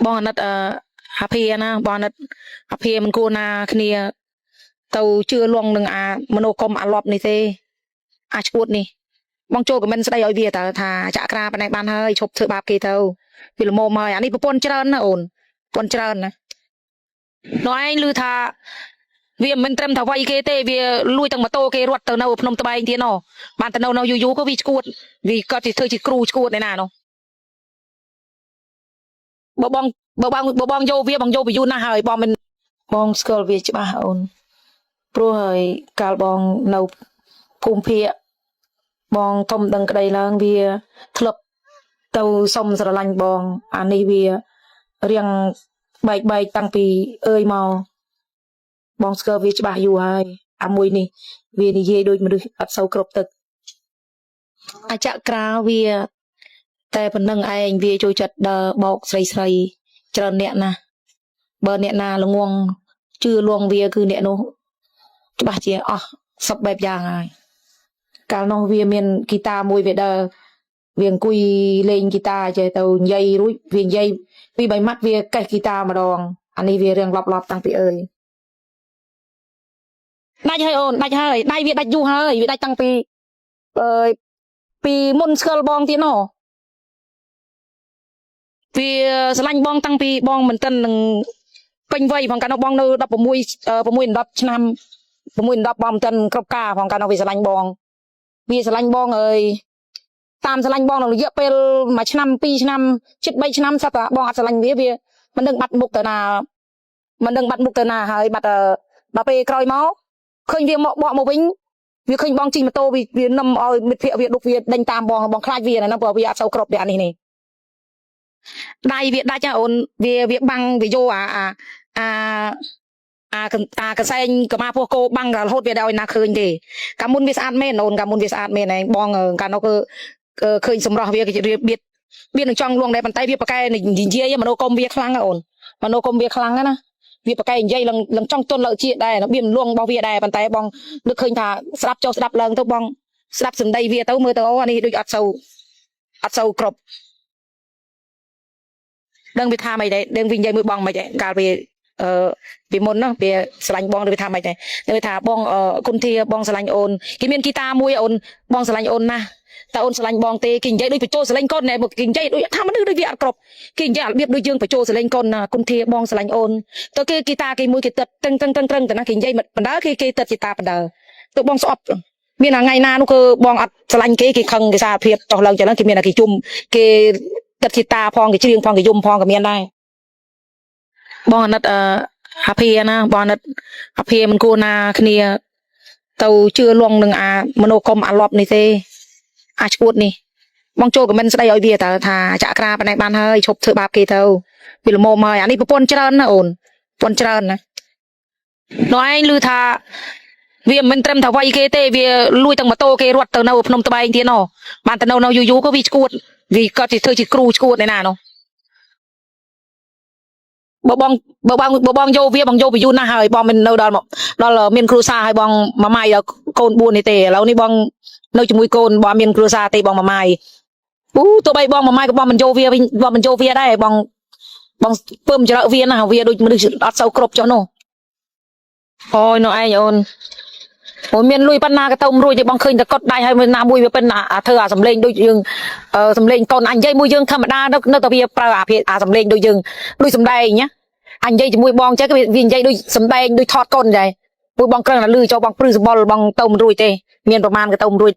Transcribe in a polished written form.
បងអាណិតអាភាណាបងអាណិតអាភាមិនគួរណាគ្នាទៅជឿលងនឹងអាមនោគមអាលប់នេះទេអាឈួតនេះបងចូលខមមិនស្ដីឲ្យវាតើថាចាក់ក្រាប៉ុណ្ណេះបានហើយឈប់ធ្វើបាបគេទៅវាល្មមហើយអានេះប្រពន្ធច្រើនណាអូនប្រពន្ធច្រើនណានោះឯងឮថាវាមិនត្រឹមថាវាយគេទេវាលួចទាំងម៉ូតូគេរត់ទៅនៅភ្នំត្បែងទៀតណោះបានទៅនៅយូរក៏វាឈួតវាក៏ធ្វើជាគ្រូឈួតឯណាណោះបើបងយកវាបងយកវាយូរណាស់ហើយបងមិនបងស្គាល់វាច្បាស់អូនព្រោះហើយកាលបងនៅភូមិភាគបងធំដឹងក្តីឡើងវាធ្លាប់ទៅសុំស្រឡាញ់បងអានេះវារៀងបែកតាំងពីអើយមកបងស្គាល់វាច្បាស់យូរហើយអាមួយនេះវានិយាយដូចមនុស្សអត់សូវគ្រប់ទឹកអាចក្រាវាតែប៉ុណ្្នឹងឯងវាចូលចិត្តដើរបោកស្រីច្រើនអ្នកណាបើអ្នកណាល្ងងជឿលងវាគឺអ្នកនោះច្បាស់ជាអស់សពបែបយ៉ាងហើយកាលនោះវាមានហ្គីតាមួយវាដើរវាអង្គុយលេងហ្គីតាចេះទៅនិយាយរួចវានិយាយពីរបីម៉ាត់វាកេះហ្គីតាម្ដងអានេះវារៀងលប់តាំងពីអើយដាច់ហើយអូនដាច់ហើយដៃវាដាច់យូរហើយវាដាច់តាំងពីមុនស្គាល់បងទៀតណោះវាស្រឡាញ់បងតាំងពីបងមិនទាន់នឹងពេញវ័យផងកាលនោះបងនៅ16 10ឆ្នាំ6 10បងមិនទាន់គ្រប់ការផងកាលនោះវាស្រឡាញ់បងវាស្រឡាញ់បងអើយតាមស្រឡាញ់បងក្នុងរយៈពេល1ឆ្នាំ2ឆ្នាំជិត3ឆ្នាំសតើបងអត់ស្រឡាញ់វាមិនដឹងបាត់មុខទៅណាហើយបាត់ដល់ពេលក្រោយមកឃើញវាមកបកមកវិញវាឃើញបងជិះម៉ូតូវានឹមឲ្យមិត្តភក្តិវាដុកវាដេញតាមបងខ្លាចវាណាព្រោះវាអត់សូវគ្រប់វានេះដៃវាដាច់ណាអូនវាបាំងវាយកកសែងកម៉ាពោះគោបាំងរហូតវាដល់ឲ្យណាឃើញទេកាលមុនវាស្អាតមែនអូនកាលមុនវាស្អាតមែនឯងបងកាលនោះគឺឃើញសម្រស់វាគេបៀតនឹងចង់លួងដែរប៉ុន្តែវាប្រកែនិយាយមនោគមវាខ្លាំងណាអូនមនោគមវាខ្លាំងណាវាប្រកែនិយាយឡើងចង់ទន់លើជាតិដែររបៀបលួងរបស់វាដែរប៉ុន្តែបងនឹកឃើញថាស្ដាប់ចុះស្ដាប់ឡើងទៅបងស្ដាប់សម្ដីវាទៅមើលទៅអូអានេះដូចអត់សូវគ្រប់ដឹងវាថាម៉េចដែរដឹងវានិយាយមួយបងម៉េចដែរកាលពីមុនណាវាស្រឡាញ់បងវាថាម៉េចដែរវាថាបងគុណធាបងស្រឡាញ់អូនគេមានហ្គីតាមួយអូនបងស្រឡាញ់អូនណាតែអូនស្រឡាញ់បងទេគេនិយាយដូចបញ្ចូលស្រឡាញ់កូនណែគេនិយាយដូចថាមនុស្សដូចវាអត់គ្រប់គេនិយាយរបៀបដូចយើងបញ្ចូលស្រឡាញ់កូនណាគុណធាបងស្រឡាញ់អូនទៅគេហ្គីតាគេមួយគេទឹកតឹងទៅណាគេនិយាយបណ្ដើគេទឹកហ្គីតាបណ្ដើទៅបងស្អប់មានថ្ងៃណានោះគឺបងអត់ស្រឡាញ់គេខឹងគេសារភាពចុះឡើងចឹងគេមានតែគេជុំគេទឹកហ្គីតាផងគេច្រៀងផងគេយំផងក៏មានដែរបងអាណិតអាភាណាបងអាណិតអាភាមិនគួរណាគ្នាទៅជឿលងនឹងអាមនោគមអាលប់នេះទេអាឈួតនេះបងចូលខមមិនស្ដីឲ្យវាតើថាចាក់ក្រាប៉ុណ្ណេះបានហើយឈប់ធ្វើបាបគេទៅវាល្មមហើយអានេះប្រពន្ធច្រើនណាអូនប្រពន្ធច្រើនណានោះឯងឮថាវាមិនត្រឹមថាវាយគេទេវាលួចទាំងម៉ូតូគេរត់ទៅនៅភ្នំត្បែងទៀតណោះបានទៅនៅយូរក៏វាឈួតវាក៏ធ្វើជាគ្រូឈួតឯណាណោះបើបងយកវាបងយកវាយូរណាស់ហើយបងមិននៅដល់មានគ្រួសារហើយបងមួយម៉ាយដល់កូន4នេះទេឥឡូវនេះបងនៅជាមួយកូនបងមានគ្រួសារទេបងមួយម៉ាយទោះបីបងមួយម៉ាយក៏បងមិនយកវាវិញបងមិនយកវាដែរបងពើមច្រើវាណាវាដូចមនុស្សអត់សូវគ្រប់ចុះនោះអូយនោះឯងអូនមានលុយប៉ុណ្ណាក៏ទៅមិនរួចទេបងឃើញតែកត់ដៃហើយណាមួយវាเป็นធ្វើអាសំលេងដូចយើងសំលេងកូនអញនិយាយមួយយើងធម្មតានៅតែវាប្រើអាសំលេងដូចយើងដូចសំដែងណាអញនិយាយជាមួយបងចេះវានិយាយដូចសំដែងដូចថតកូនដែរពួកបងគ្រាន់តែលឺចូលបងព្រឺសបល់បងទៅមិនរួចទេមានប្រមាណក៏ទៅមិនរួច